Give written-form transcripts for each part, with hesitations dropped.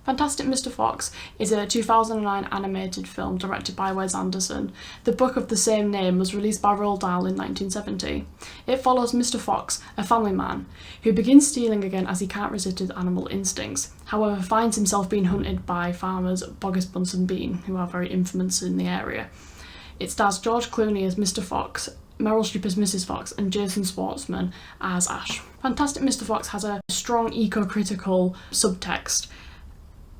Fantastic Mr. Fox is a 2009 animated film directed by Wes Anderson. The book of the same name was released by Roald Dahl in 1970. It follows Mr. Fox, a family man, who begins stealing again as he can't resist his animal instincts, however finds himself being hunted by farmers Boggis, Bunce and Bean, who are very infamous in the area. It stars George Clooney as Mr. Fox, Meryl Streep as Mrs. Fox and Jason Schwartzman as Ash. Fantastic Mr. Fox has a strong ecocritical subtext,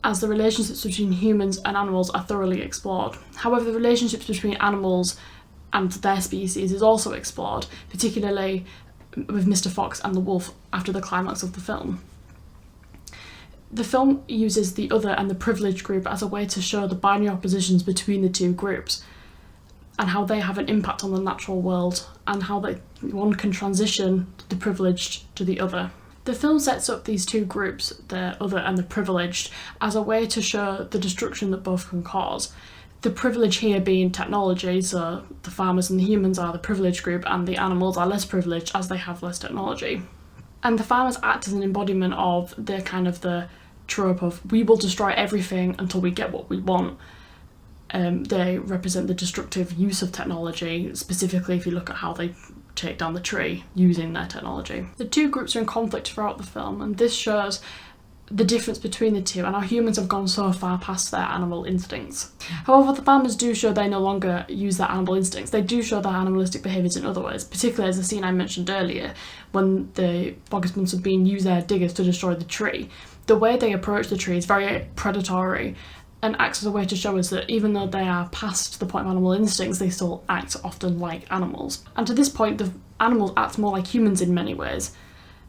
as the relationships between humans and animals are thoroughly explored. However, the relationships between animals and their species is also explored, particularly with Mr. Fox and the wolf after the climax of the film. The film uses the other and the privileged group as a way to show the binary oppositions between the two groups and how they have an impact on the natural world and how one can transition the privileged to the other. The film sets up these two groups, the other and the privileged, as a way to show the destruction that both can cause. The privilege here being technology, so the farmers and the humans are the privileged group and the animals are less privileged as they have less technology. And the farmers act as an embodiment of the trope of we will destroy everything until we get what we want. They represent the destructive use of technology, specifically if you look at how they take down the tree using their technology. The two groups are in conflict throughout the film, and this shows the difference between the two and how humans have gone so far past their animal instincts. However, the farmers do show they no longer use their animal instincts. They do show their animalistic behaviours in other ways, particularly as the scene I mentioned earlier, when the Boggis, Bunce and Bean use their diggers to destroy the tree. The way they approach the tree is very predatory and acts as a way to show us that even though they are past the point of animal instincts, they still act often like animals. And to this point, the animals act more like humans in many ways.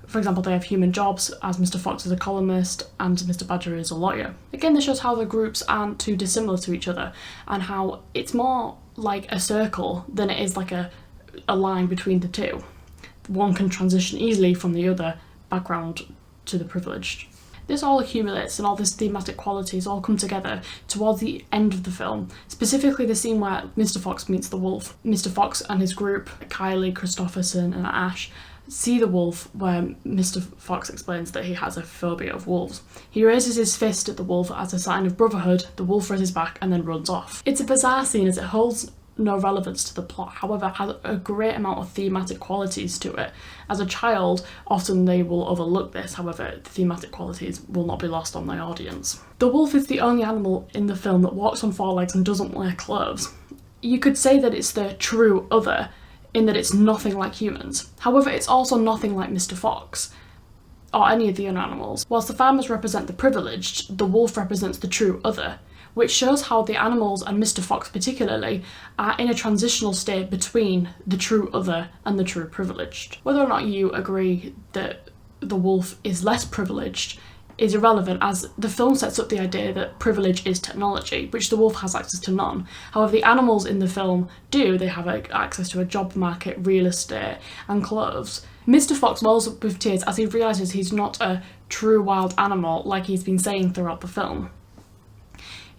For example, they have human jobs, as Mr. Fox is a columnist and Mr. Badger is a lawyer. Again, this shows how the groups aren't too dissimilar to each other and how it's more like a circle than it is like a line between the two. One can transition easily from the other background to the privileged. This all accumulates and all these thematic qualities all come together towards the end of the film, specifically the scene where Mr. Fox meets the wolf. Mr. Fox and his group, Kylie, Christopherson and Ash, see the wolf where Mr. Fox explains that he has a phobia of wolves. He raises his fist at the wolf as a sign of brotherhood, the wolf races back and then runs off. It's a bizarre scene as it holds no relevance to the plot, however has a great amount of thematic qualities to it. As a child, often they will overlook this, however the thematic qualities will not be lost on the audience. The wolf is the only animal in the film that walks on four legs and doesn't wear clothes. You could say that it's the true other, in that it's nothing like humans. However, it's also nothing like Mr. Fox, or any of the other animals. Whilst the farmers represent the privileged, the wolf represents the true other, which shows how the animals, and Mr. Fox particularly, are in a transitional state between the true other and the true privileged. Whether or not you agree that the wolf is less privileged is irrelevant, as the film sets up the idea that privilege is technology, which the wolf has access to none. However, the animals in the film do. They have access to a job market, real estate and clothes. Mr. Fox wells up with tears as he realises he's not a true wild animal like he's been saying throughout the film.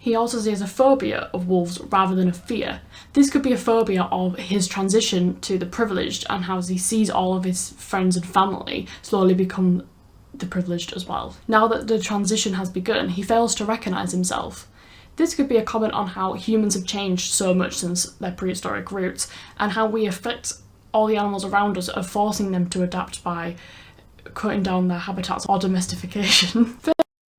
He also sees a phobia of wolves rather than a fear. This could be a phobia of his transition to the privileged and how he sees all of his friends and family slowly become the privileged as well. Now that the transition has begun, he fails to recognise himself. This could be a comment on how humans have changed so much since their prehistoric roots and how we affect all the animals around us of forcing them to adapt by cutting down their habitats or domestication.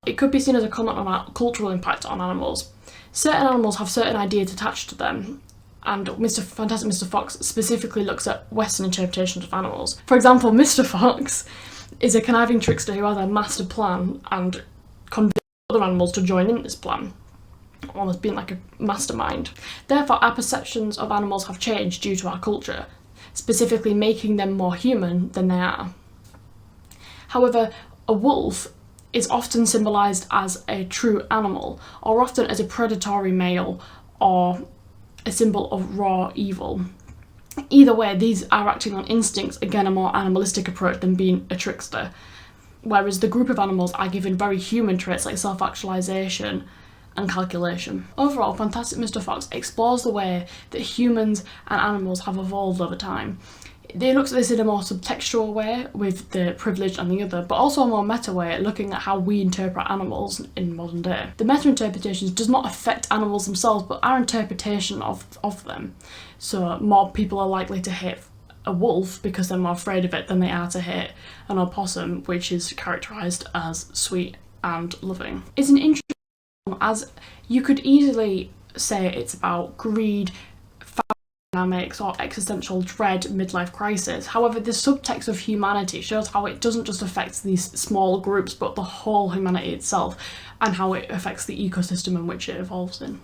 It could be seen as a comment on our cultural impact on animals. Certain animals have certain ideas attached to them, and Fantastic Mr. Fox specifically looks at Western interpretations of animals. For example, Mr. Fox is a conniving trickster who has a master plan and convinces other animals to join in this plan, almost being like a mastermind. Therefore, our perceptions of animals have changed due to our culture, specifically making them more human than they are. However, a wolf is often symbolised as a true animal, or often as a predatory male, or a symbol of raw evil. Either way, these are acting on instincts, again a more animalistic approach than being a trickster, whereas the group of animals are given very human traits like self-actualisation and calculation. Overall, Fantastic Mr. Fox explores the way that humans and animals have evolved over time. They looked at this in a more subtextual way with the privileged and the other, but also a more meta way, looking at how we interpret animals in modern day. The meta-interpretations does not affect animals themselves, but our interpretation of them. So more people are likely to hate a wolf because they're more afraid of it than they are to hate an opossum, which is characterised as sweet and loving. It's an interesting film, as you could easily say it's about greed, dynamics, or existential dread, midlife crisis. However, the subtext of humanity shows how it doesn't just affect these small groups, but the whole humanity itself, and how it affects the ecosystem in which it evolves in.